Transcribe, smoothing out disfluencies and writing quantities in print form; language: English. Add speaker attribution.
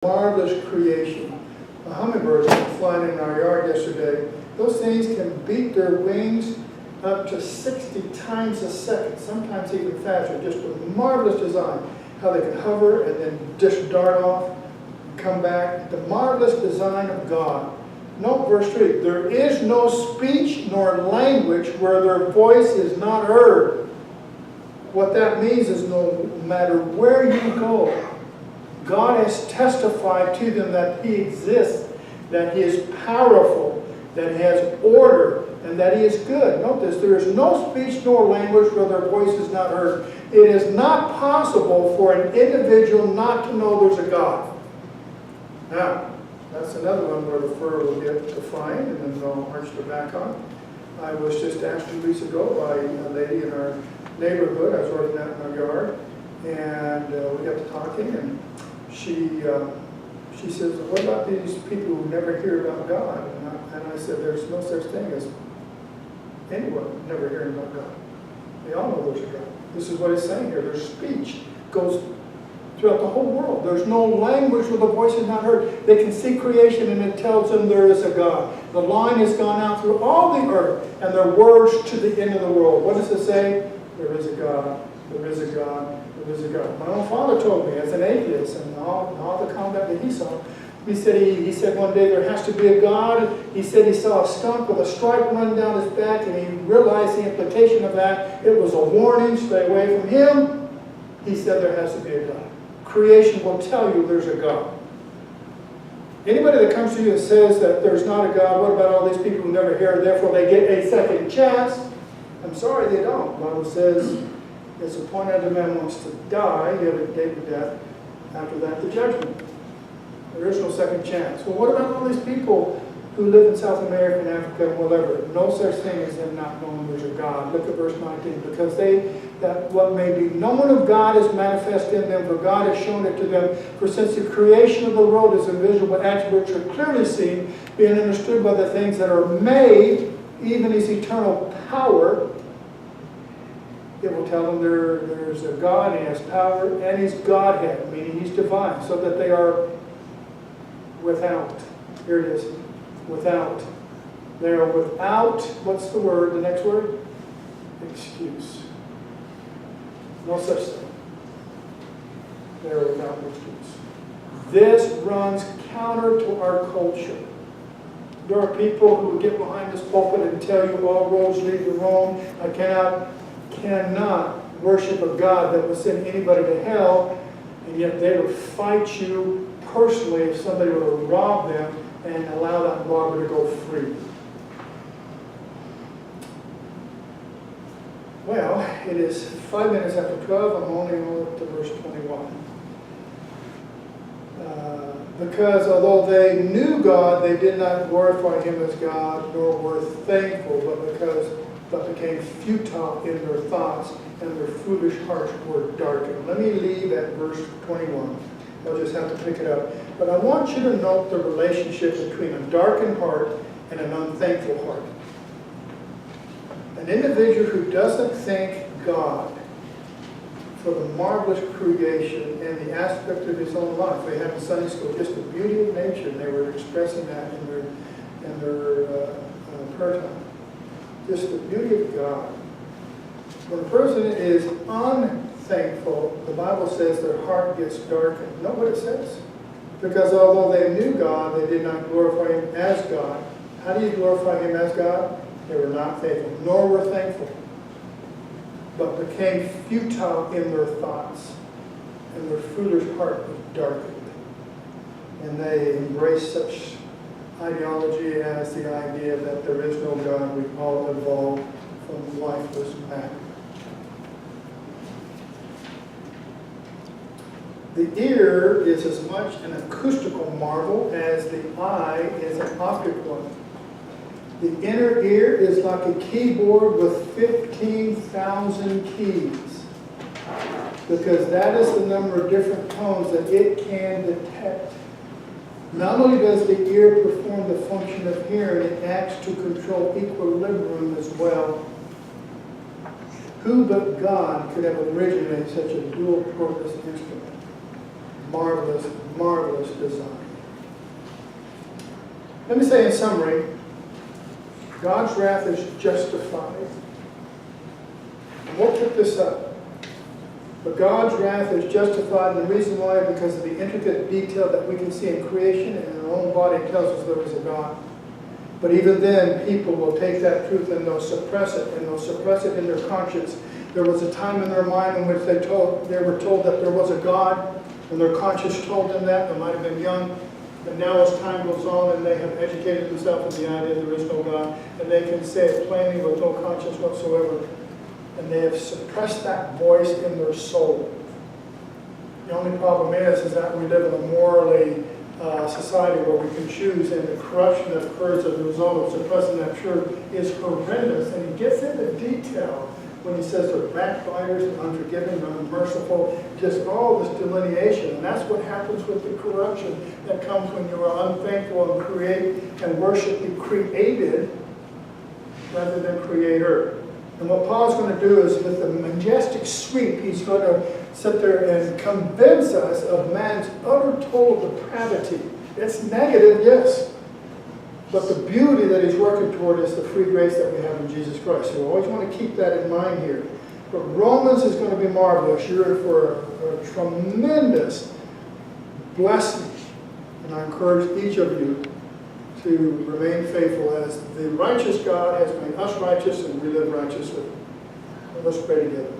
Speaker 1: Marvelous creation. A hummingbird was flying in our yard yesterday. Those things can beat their wings up to 60 times a second, sometimes even faster. Just a marvelous design. How they can hover and then just dart off, come back. The marvelous design of God. Note verse 3. There is no speech nor language where their voice is not heard. What that means is no matter where you go, God has testified to them that He exists, that He is powerful, that He has order, and that He is good. Note this, there is no speech nor language where their voice is not heard. It is not possible for an individual not to know there's a God. Now, that's another one where the fur will get defined and then they'll arch their back on. I was just asked 2 weeks ago by a lady in our neighborhood. I was working out in our yard, and we got to talking, and she says, what about these people who never hear about God? And I said, there's no such thing as anyone never hearing about God. They all know there's a God. This is what it's saying here. Their speech goes throughout the whole world. There's no language where the voice is not heard. They can see creation and it tells them there is a God. The line has gone out through all the earth and their words to the end of the world. What does it say? There is a God. There is a God. There is a God. My own father told me as an atheist and all the combat that he saw, he said one day there has to be a God. He said he saw a skunk with a stripe running down his back and he realized the implication of that. It was a warning, stay away from him. He said there has to be a God. Creation will tell you there's a God. Anybody that comes to you and says that there's not a God, what about all these people who never hear, therefore they get a second chance? I'm sorry, they don't. The Bible says it's appointed a man wants to die, you have a date of death, after that the judgment. There is no second chance. Well, what about all these people who live in South America and Africa and whatever? No such thing as them not knowing there's a God. Look at verse 19. Because that what may be known of God is manifest in them, for God has shown it to them. For since the creation of the world is invisible attributes are clearly seen, being understood by the things that are made, even His eternal power, it will tell them there's a God, and He has power, and He's Godhead, meaning He's divine, so that they are without. Here it is. Without. They are without, what's the word, the next word? Excuse. No such thing. They are without excuse. This runs counter to our culture. There are people who get behind this pulpit and tell you all roads lead to Rome. I cannot worship a God that will send anybody to hell, and yet they will fight you personally if somebody were to rob them and allow that robber to go free. Well, it is 5 minutes after 12. I'm only up to verse 21. Because although they knew God, they did not glorify Him as God, nor were thankful, but became futile in their thoughts, and their foolish hearts were darkened. Let me leave at verse 21. I'll just have to pick it up. But I want you to note the relationship between a darkened heart and an unthankful heart. An individual who doesn't thank God for the marvelous creation and the aspect of his own life. They have in Sunday school just the beauty of nature, and they were expressing that in their prayer time. Just the beauty of God. When a person is unthankful, the Bible says their heart gets darkened. Know what it says? Because although they knew God, they did not glorify Him as God. How do you glorify Him as God? They were not faithful, nor were thankful, but became futile in their thoughts, and their foolish heart was darkened. And they embraced such ideology as the idea that there is no God. We all evolved from lifeless matter. The ear is as much an acoustical marvel as the eye is an optic one. The inner ear is like a keyboard with 15,000 keys, because that is the number of different tones that it can detect. Not only does the ear perform the function of hearing, it acts to control equilibrium as well. Who but God could have originated such a dual-purpose instrument? marvelous, marvelous design. Let me say in summary, God's wrath is justified. And we'll pick this up. But God's wrath is justified, and the reason why, because of the intricate detail that we can see in creation, and our own body tells us there was a God. But even then, people will take that truth and they'll suppress it, and they'll suppress it in their conscience. There was a time in their mind in which they were told that there was a God, and their conscience told them that. They might have been young, but now as time goes on and they have educated themselves in the idea there is no God, and they can say it plainly with no conscience whatsoever, and they have suppressed that voice in their soul. The only problem is that we live in a morally society where we can choose, and the corruption that occurs as a result of suppressing that truth is horrendous. And he gets into detail when he says they're backbiters, and unforgiving, and unmerciful, just all this delineation. And that's what happens with the corruption that comes when you are unthankful and create and worship the created rather than creator. And what Paul's going to do is, with a majestic sweep, he's going to sit there and convince us of man's utter total depravity. It's negative, yes. But the beauty that he's working toward is the free grace that we have in Jesus Christ. So we always want to keep that in mind here. But Romans is going to be marvelous. You're in for a tremendous blessing. And I encourage each of you to remain faithful as the righteous God has made us righteous, and we live righteously. Let's pray together.